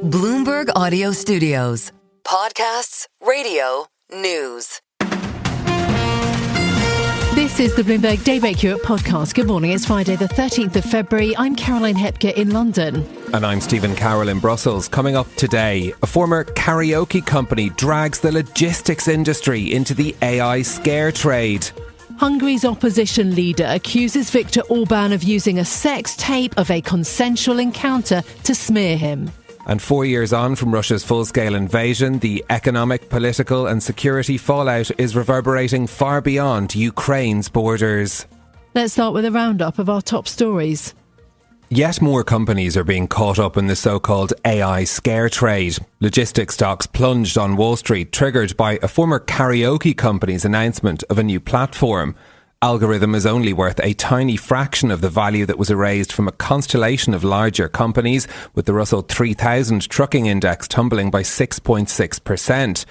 Bloomberg Audio Studios. Podcasts, radio, news. This is the Bloomberg Daybreak Europe podcast. Good morning. It's Friday, the 13th of February. I'm Caroline Hepker in London. And I'm Stephen Carroll in Brussels. Coming up today, a former karaoke company drags the logistics industry into the AI scare trade. Hungary's opposition leader accuses Viktor Orban of using a sex tape of a consensual encounter to smear him. And 4 years on from Russia's full-scale invasion, the economic, political and security fallout is reverberating far beyond Ukraine's borders. Let's start with a roundup of our top stories. Yet more companies are being caught up in the so-called AI scare trade. Logistics stocks plunged on Wall Street, triggered by a former karaoke company's announcement of a new platform. Algorithm is only worth a tiny fraction of the value that was erased from a constellation of larger companies, with the Russell 3000 trucking index tumbling by 6.6%.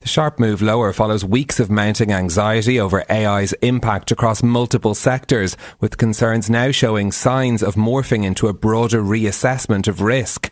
The sharp move lower follows weeks of mounting anxiety over AI's impact across multiple sectors, with concerns now showing signs of morphing into a broader reassessment of risk.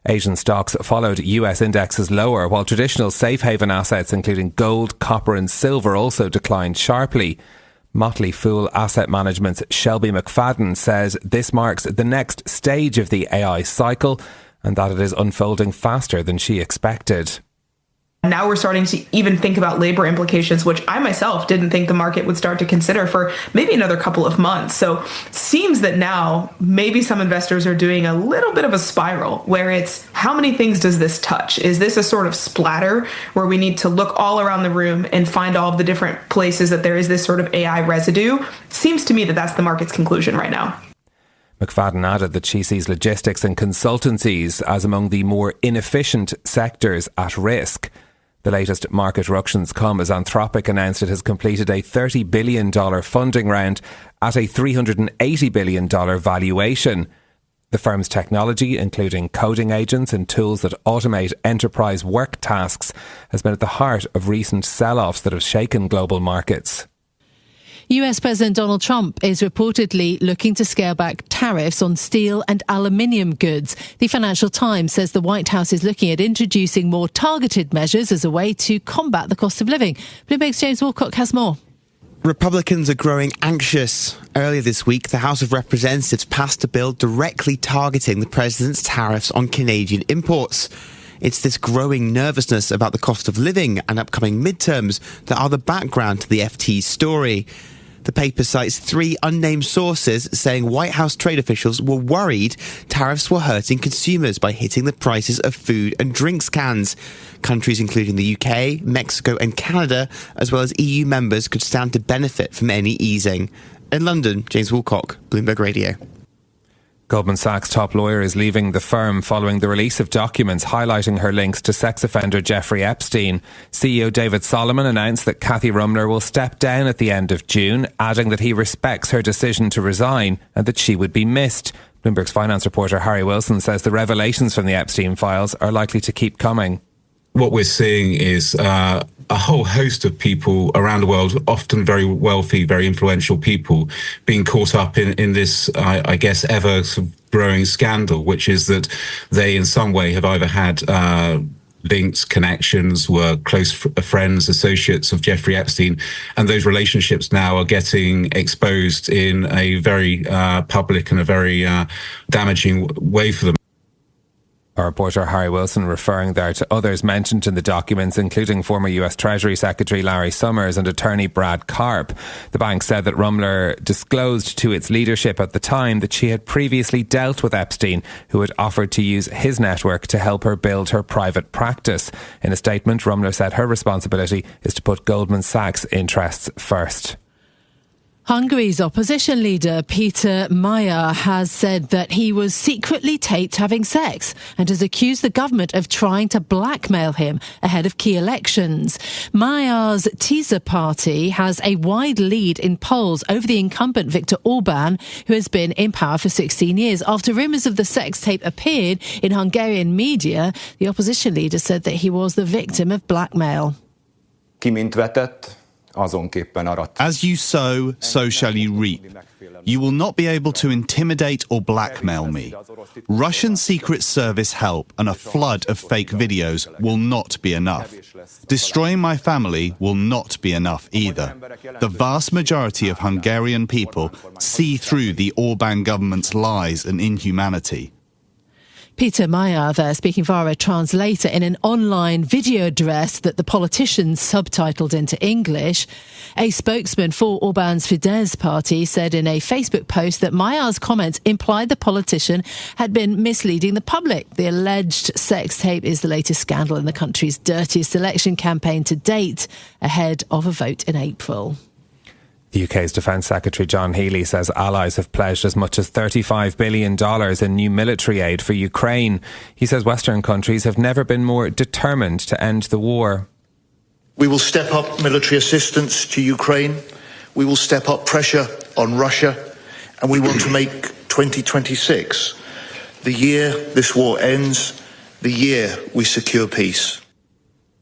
Asian stocks followed US indexes lower, while traditional safe haven assets including gold, copper and silver also declined sharply. Motley Fool Asset Management's Shelby McFadden says this marks the next stage of the AI cycle and that it is unfolding faster than she expected. Now we're starting to even think about labor implications, which I myself didn't think the market would start to consider for maybe another couple of months. So it seems that now maybe some investors are doing a little bit of a spiral where it's how many things does this touch? Is this a sort of splatter where we need to look all around the room and find all of the different places that there is this sort of AI residue? Seems to me that that's the market's conclusion right now. McFadden added that she sees logistics and consultancies as among the more inefficient sectors at risk. The latest market ructions come as Anthropic announced it has completed a $30 billion funding round at a $380 billion valuation. The firm's technology, including coding agents and tools that automate enterprise work tasks, has been at the heart of recent sell-offs that have shaken global markets. US President Donald Trump is reportedly looking to scale back tariffs on steel and aluminium goods. The Financial Times says the White House is looking at introducing more targeted measures as a way to combat the cost of living. Bloomberg's James Woolcock has more. Republicans are growing anxious. Earlier this week, the House of Representatives passed a bill directly targeting the president's tariffs on Canadian imports. It's this growing nervousness about the cost of living and upcoming midterms that are the background to the FT's story. The paper cites 3 unnamed sources saying White House trade officials were worried tariffs were hurting consumers by hitting the prices of food and drinks cans. Countries including the UK, Mexico and Canada, as well as EU members, could stand to benefit from any easing. In London, James Woolcock, Bloomberg Radio. Goldman Sachs' top lawyer is leaving the firm following the release of documents highlighting her links to sex offender Jeffrey Epstein. CEO David Solomon announced that Kathy Ruemmler will step down at the end of June, adding that he respects her decision to resign and that she would be missed. Bloomberg's finance reporter Harry Wilson says the revelations from the Epstein files are likely to keep coming. What we're seeing is a whole host of people around the world, often very wealthy, very influential people, being caught up in this, I guess, ever sort of growing scandal, which is that they in some way have either had links, connections, were close friends, associates of Jeffrey Epstein, and those relationships now are getting exposed in a very public and a very damaging way for them. Our reporter Harry Wilson referring there to others mentioned in the documents, including former US Treasury Secretary Larry Summers and attorney Brad Karp. The bank said that Ruemmler disclosed to its leadership at the time that she had previously dealt with Epstein, who had offered to use his network to help her build her private practice. In a statement, Ruemmler said her responsibility is to put Goldman Sachs' interests first. Hungary's opposition leader Peter Magyar has said that he was secretly taped having sex and has accused the government of trying to blackmail him ahead of key elections. Magyar's teaser party has a wide lead in polls over the incumbent Viktor Orban, who has been in power for 16 years. After rumours of the sex tape appeared in Hungarian media, the opposition leader said that he was the victim of blackmail. Ki mint vetett, As you sow, so shall you reap. You will not be able to intimidate or blackmail me. Russian Secret Service help and a flood of fake videos will not be enough. Destroying my family will not be enough either. The vast majority of Hungarian people see through the Orbán government's lies and inhumanity. Peter Magyar there speaking via a translator in an online video address that the politicians subtitled into English. A spokesman for Orbán's Fidesz party said in a Facebook post that Magyar's comments implied the politician had been misleading the public. The alleged sex tape is the latest scandal in the country's dirtiest election campaign to date, ahead of a vote in April. The UK's Defence Secretary John Healey says allies have pledged as much as $35 billion in new military aid for Ukraine. He says Western countries have never been more determined to end the war. We will step up military assistance to Ukraine. We will step up pressure on Russia. And we want to make 2026 the year this war ends, the year we secure peace.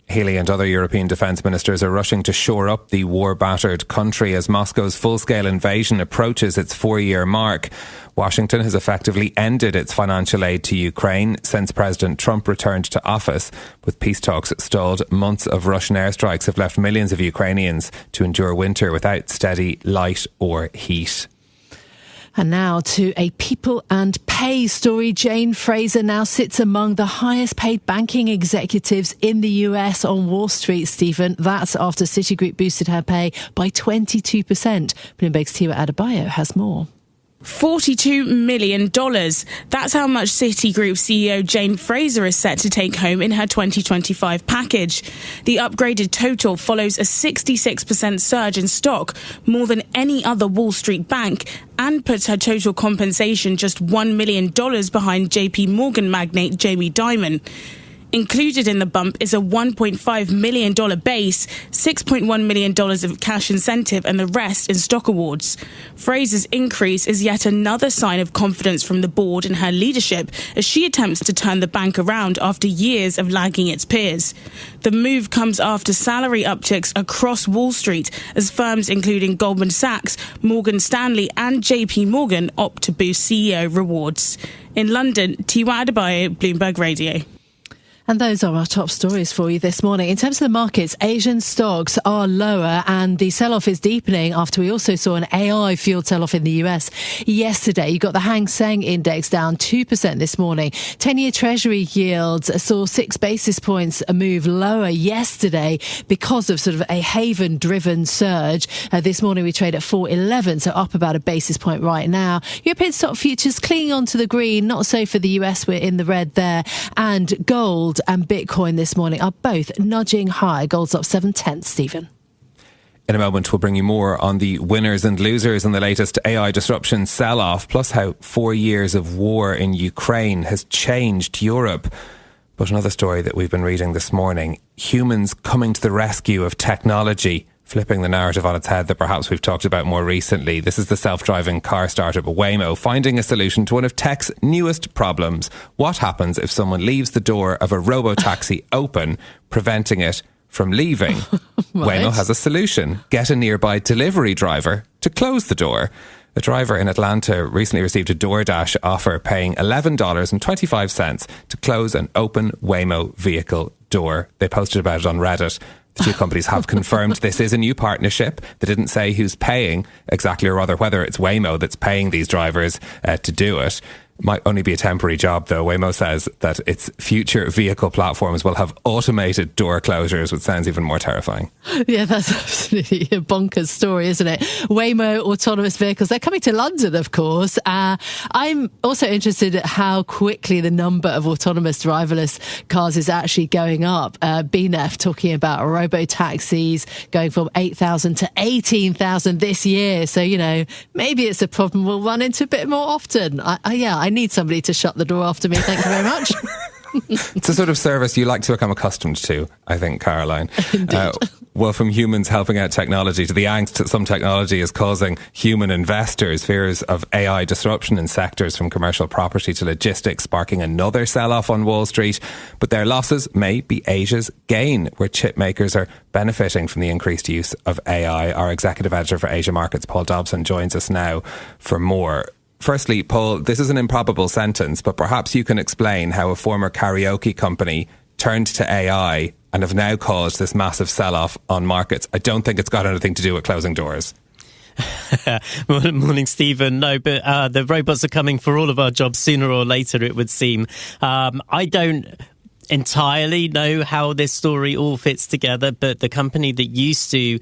Healey and other European defence ministers are rushing to shore up the war-battered country as Moscow's full-scale invasion approaches its 4-year mark. Washington has effectively ended its financial aid to Ukraine since President Trump returned to office. With peace talks stalled, months of Russian airstrikes have left millions of Ukrainians to endure winter without steady light or heat. And now to a people and pay story. Jane Fraser now sits among the highest paid banking executives in the US on Wall Street, Stephen. That's after Citigroup boosted her pay by 22%. Bloomberg's Tiwa Adebayo has more. $42 million. That's how much Citigroup CEO Jane Fraser is set to take home in her 2025 package. The upgraded total follows a 66% surge in stock, more than any other Wall Street bank, and puts her total compensation just $1 million behind JP Morgan magnate Jamie Dimon. Included in the bump is a $1.5 million base, $6.1 million of cash incentive, and the rest in stock awards. Fraser's increase is yet another sign of confidence from the board in her leadership as she attempts to turn the bank around after years of lagging its peers. The move comes after salary upticks across Wall Street as firms including Goldman Sachs, Morgan Stanley, and JP Morgan opt to boost CEO rewards. In London, Tiwa Adebayo, Bloomberg Radio. And those are our top stories for you this morning. In terms of the markets, Asian stocks are lower and the sell-off is deepening after we also saw an AI-fueled sell-off in the US yesterday. You got the Hang Seng index down 2% this morning. 10-year Treasury yields saw 6 basis points a move lower yesterday because of sort of a haven-driven surge. This morning we trade at 4.11, so up about a basis point right now. European stock futures clinging on to the green, not so for the US, we're in the red there. And gold and Bitcoin this morning are both nudging higher. Gold's up 7/10, Stephen. In a moment, we'll bring you more on the winners and losers in the latest AI disruption sell-off, plus how 4 years of war in Ukraine has changed Europe. But another story that we've been reading this morning, humans coming to the rescue of technology, flipping the narrative on its head that perhaps we've talked about more recently. This is the self-driving car startup Waymo finding a solution to one of tech's newest problems. What happens if someone leaves the door of a robo-taxi open, preventing it from leaving? Right. Waymo has a solution. Get a nearby delivery driver to close the door. A driver in Atlanta recently received a DoorDash offer paying $11.25 to close an open Waymo vehicle door. They posted about it on Reddit. The two companies have confirmed this is a new partnership. They didn't say who's paying exactly, or rather whether it's Waymo that's paying these drivers to do it. Might only be a temporary job, though. Waymo says that its future vehicle platforms will have automated door closures, which sounds even more terrifying. Yeah, that's absolutely a bonkers story, isn't it? Waymo autonomous vehicles, they're coming to London, of course. I'm also interested at how quickly the number of autonomous driverless cars is actually going up. BNEF talking about robo-taxis going from 8,000 to 18,000 this year. So, you know, maybe it's a problem we'll run into a bit more often. I need somebody to shut the door after me. Thank you very much. It's a sort of service you like to become accustomed to, I think, Caroline. Indeed. Well, from humans helping out technology to the angst that some technology is causing human investors, fears of AI disruption in sectors from commercial property to logistics sparking another sell-off on Wall Street. But their losses may be Asia's gain, where chip makers are benefiting from the increased use of AI. Our executive editor for Asia Markets, Paul Dobson, joins us now for more. Firstly, Paul, this is an improbable sentence, but perhaps you can explain how a former karaoke company turned to AI and have now caused this massive sell-off on markets. I don't think it's got anything to do with closing doors. Morning, Stephen. No, but the robots are coming for all of our jobs sooner or later, it would seem. I don't entirely know how this story all fits together, but the company that used to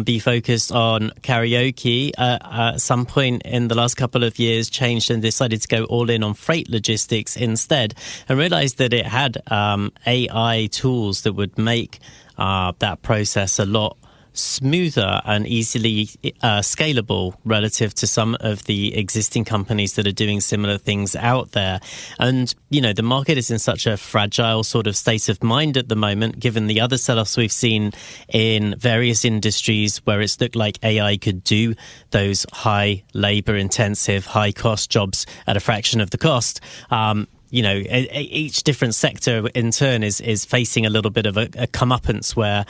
be focused on karaoke at some point in the last couple of years changed and decided to go all in on freight logistics instead, and realized that it had AI tools that would make that process a lot smoother and easily scalable relative to some of the existing companies that are doing similar things out there. And, you know, the market is in such a fragile sort of state of mind at the moment, given the other sell-offs we've seen in various industries where it's looked like AI could do those high labor-intensive, high-cost jobs at a fraction of the cost. You know, each different sector in turn is facing a little bit of a comeuppance where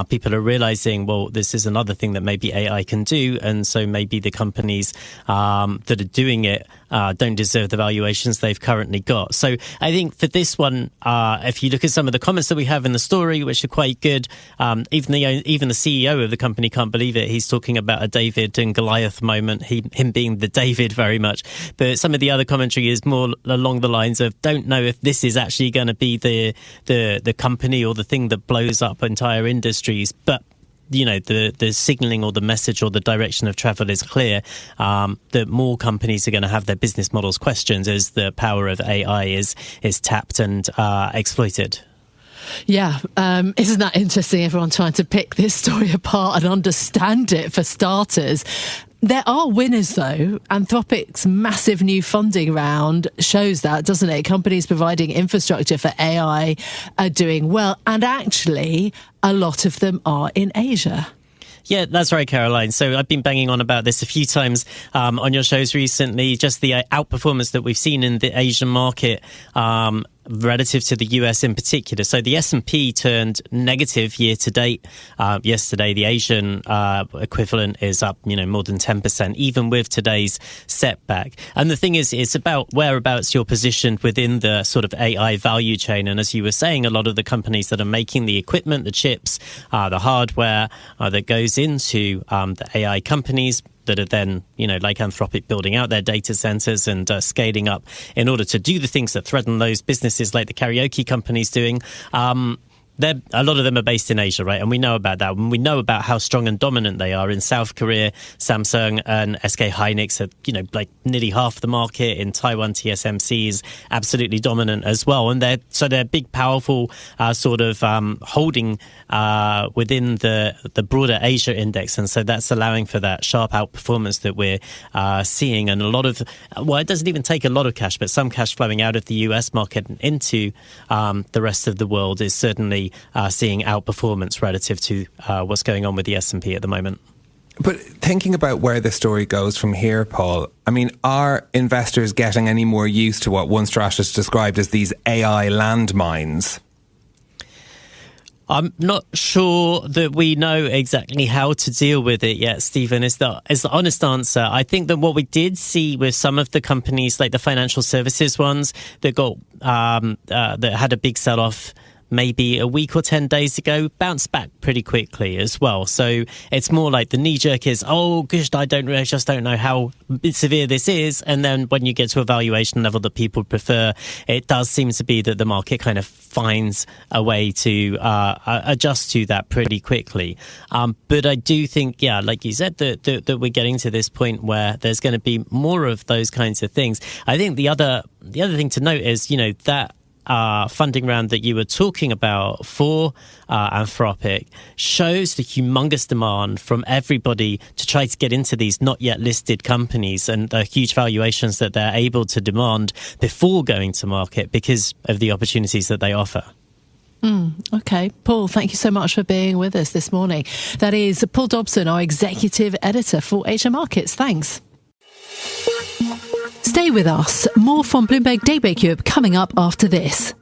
people are realizing, well, this is another thing that maybe AI can do. And so maybe the companies that are doing it don't deserve the valuations they've currently got. So I think for this one, if you look at some of the comments that we have in the story, which are quite good, even the CEO of the company can't believe it. He's talking about a David and Goliath moment, him being the David very much. But some of the other commentary is more along the lines of, don't know if this is actually going to be the company or the thing that blows up entire industries, but you know, the signaling or the message or the direction of travel is clear, that more companies are going to have their business models questioned as the power of AI is tapped and exploited. Yeah, isn't that interesting? Everyone trying to pick this story apart and understand it for starters. There are winners, though. Anthropic's massive new funding round shows that, doesn't it? Companies providing infrastructure for AI are doing well, and actually a lot of them are in Asia. Yeah, that's right, Caroline. So I've been banging on about this a few times on your shows recently, just the outperformance that we've seen in the Asian market relative to the US in particular. So the S&P turned negative year to date. Yesterday, the Asian equivalent is up, more than 10%, even with today's setback. And the thing is, it's about whereabouts you're positioned within the sort of AI value chain. And as you were saying, a lot of the companies that are making the equipment, the chips, the hardware that goes into the AI companies that are then, like Anthropic, building out their data centers and scaling up in order to do the things that threaten those businesses like the karaoke companies doing. A lot of them are based in Asia, right? And we know about that. And we know about how strong and dominant they are. In South Korea, Samsung and SK Hynix are, like nearly half the market. In Taiwan, TSMC is absolutely dominant as well. And they're big, powerful sort of holding within the broader Asia index. And so that's allowing for that sharp outperformance that we're seeing. And a lot of, it doesn't even take a lot of cash, but some cash flowing out of the US market and into the rest of the world is certainly seeing outperformance relative to what's going on with the S&P at the moment. But thinking about where the story goes from here, Paul, I mean, are investors getting any more used to what one strategist described as these AI landmines? I'm not sure that we know exactly how to deal with it yet, Stephen, is the honest answer. I think that what we did see with some of the companies, like the financial services ones that got that had a big sell-off maybe a week or 10 days ago, bounced back pretty quickly as well. So it's more like the knee-jerk is, oh gosh, I just don't know how severe this is. And then when you get to a valuation level that people prefer, it does seem to be that the market kind of finds a way to adjust to that pretty quickly. But I do think, yeah, like you said, that we're getting to this point where there's going to be more of those kinds of things. I think the other thing to note is, that funding round that you were talking about for Anthropic shows the humongous demand from everybody to try to get into these not yet listed companies and the huge valuations that they're able to demand before going to market because of the opportunities that they offer. Okay, Paul, thank you so much for being with us this morning. That is Paul Dobson, our executive editor for Asia Markets. Thanks. Stay with us. More from Bloomberg Daybreak Europe coming up after this.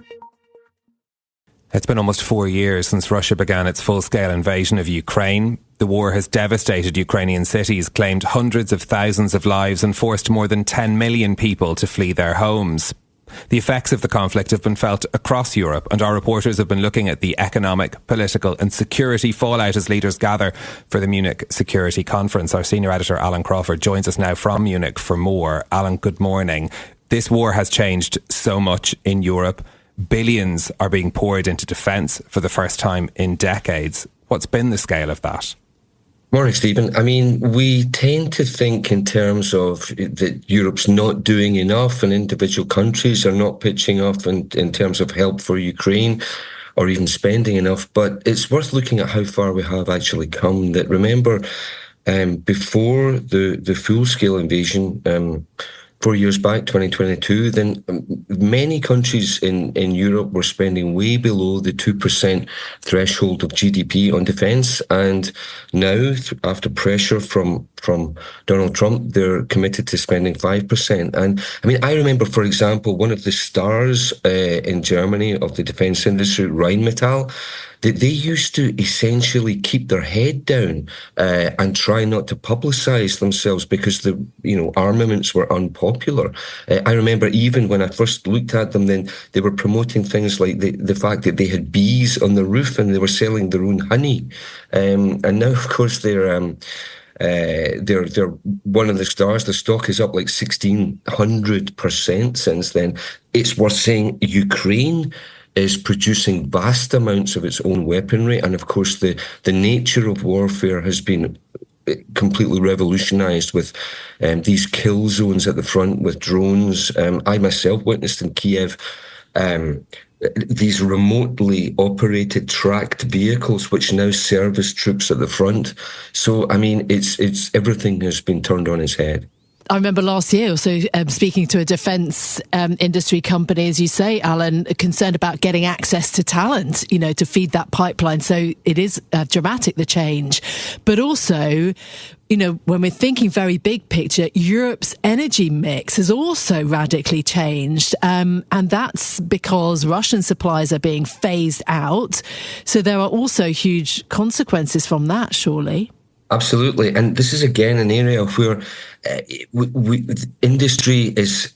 It's been almost 4 years since Russia began its full-scale invasion of Ukraine. The war has devastated Ukrainian cities, claimed hundreds of thousands of lives and forced more than 10 million people to flee their homes. The effects of the conflict have been felt across Europe, and our reporters have been looking at the economic, political and security fallout as leaders gather for the Munich Security Conference. Our senior editor, Alan Crawford, joins us now from Munich for more. Alan, good morning. This war has changed so much in Europe. Billions are being poured into defence for the first time in decades. What's been the scale of that? Morning, Stephen. I mean, we tend to think in terms of that Europe's not doing enough and individual countries are not pitching up in terms of help for Ukraine or even spending enough. But it's worth looking at how far we have actually come. That remember, before the full-scale invasion, 4 years back, 2022, then many countries in Europe were spending way below the 2% threshold of GDP on defence. And now, after pressure from Donald Trump, they're committed to spending 5%. And I mean, I remember, for example, one of the stars in Germany of the defence industry, Rheinmetall, that they used to essentially keep their head down and try not to publicise themselves because the armaments were unpopular. I remember even when I first looked at them, then they were promoting things like the fact that they had bees on the roof and they were selling their own honey. And now, of course, they're one of the stars. The stock is up like 1,600% since then. It's worth saying Ukraine is producing vast amounts of its own weaponry. And of course, the nature of warfare has been completely revolutionized with these kill zones at the front with drones. I myself witnessed in Kiev these remotely operated tracked vehicles which now service troops at the front. So, I mean, it's everything has been turned on its head. I remember last year also speaking to a defence industry company, as you say, Alan, concerned about getting access to talent, to feed that pipeline. So it is dramatic, the change. But also, when we're thinking very big picture, Europe's energy mix has also radically changed. And that's because Russian supplies are being phased out. So there are also huge consequences from that, surely. Absolutely. And this is, again, an area where industry is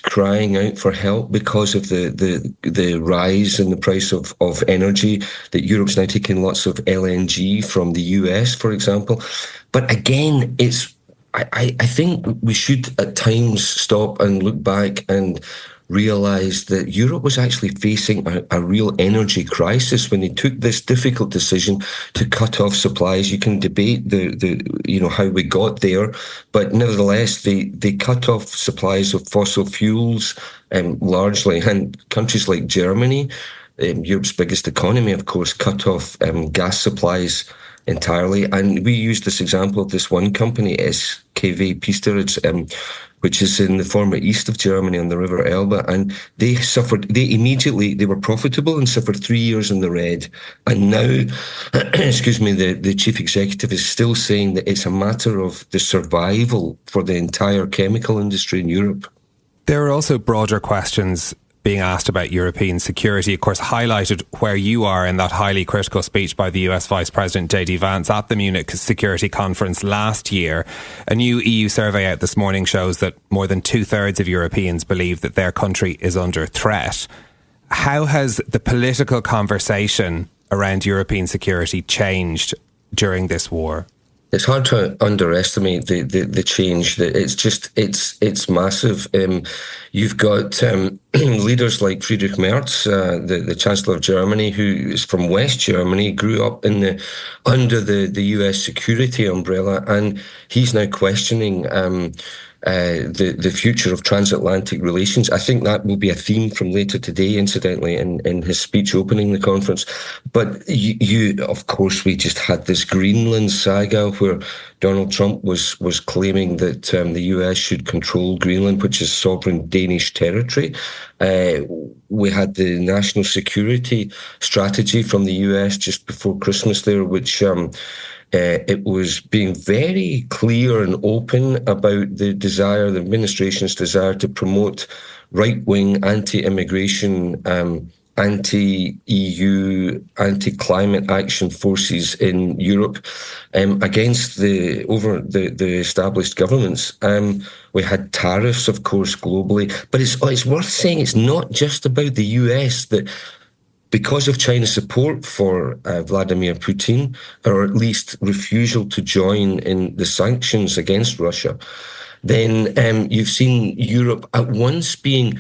crying out for help because of the rise in the price of energy, that Europe's now taking lots of LNG from the US, for example. But again, I think we should at times stop and look back and realised that Europe was actually facing a real energy crisis when they took this difficult decision to cut off supplies. You can debate how we got there, but nevertheless, they cut off supplies of fossil fuels largely, and countries like Germany, Europe's biggest economy, of course, cut off gas supplies entirely. And we used this example of this one company, SKW Piesteritz, which is in the former east of Germany on the River Elbe. And they were profitable and suffered 3 years in the red. And now, the chief executive is still saying that it's a matter of the survival for the entire chemical industry in Europe. There are also broader questions being asked about European security, of course, highlighted where you are in that highly critical speech by the US Vice President J.D. Vance at the Munich Security Conference last year. A new EU survey out this morning shows that more than 2/3 of Europeans believe that their country is under threat. How has the political conversation around European security changed during this war? It's hard to underestimate the change. It's massive. You've got leaders like Friedrich Merz, the Chancellor of Germany, who is from West Germany, grew up under the US security umbrella, and he's now questioning the future of transatlantic relations. I think that will be a theme from later today, incidentally, in his speech opening the conference. But of course, we just had this Greenland saga where Donald Trump was claiming that the US should control Greenland, which is sovereign Danish territory. We had the national security strategy from the US just before Christmas there, which it was being very clear and open about the administration's desire to promote right-wing anti-immigration, anti-EU, anti-climate action forces in Europe against the established governments. We had tariffs, of course, globally. But it's worth saying it's not just about the US, that because of China's support for Vladimir Putin, or at least refusal to join in the sanctions against Russia, then you've seen Europe at once being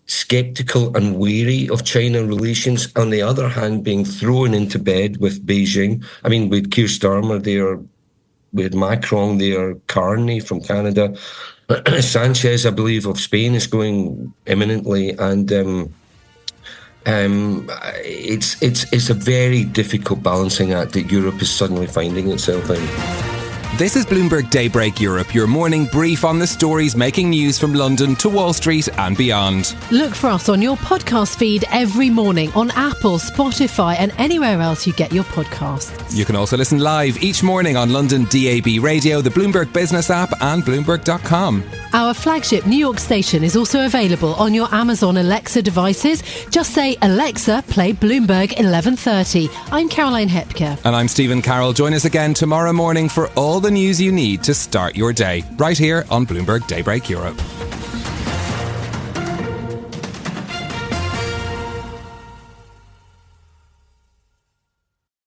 sceptical and wary of China relations, on the other hand being thrown into bed with Beijing. I mean, we had Keir Starmer there, we had Macron there, Carney from Canada, Sanchez, I believe, of Spain is going imminently, and it's a very difficult balancing act that Europe is suddenly finding itself in. This is Bloomberg Daybreak Europe, your morning brief on the stories making news from London to Wall Street and beyond. Look for us on your podcast feed every morning on Apple, Spotify and anywhere else you get your podcasts. You can also listen live each morning on London DAB Radio, the Bloomberg Business app and Bloomberg.com. Our flagship New York station is also available on your Amazon Alexa devices. Just say, Alexa, play Bloomberg 1130. I'm Caroline Hepker. And I'm Stephen Carroll. Join us again tomorrow morning for all the news you need to start your day, right here on Bloomberg Daybreak Europe.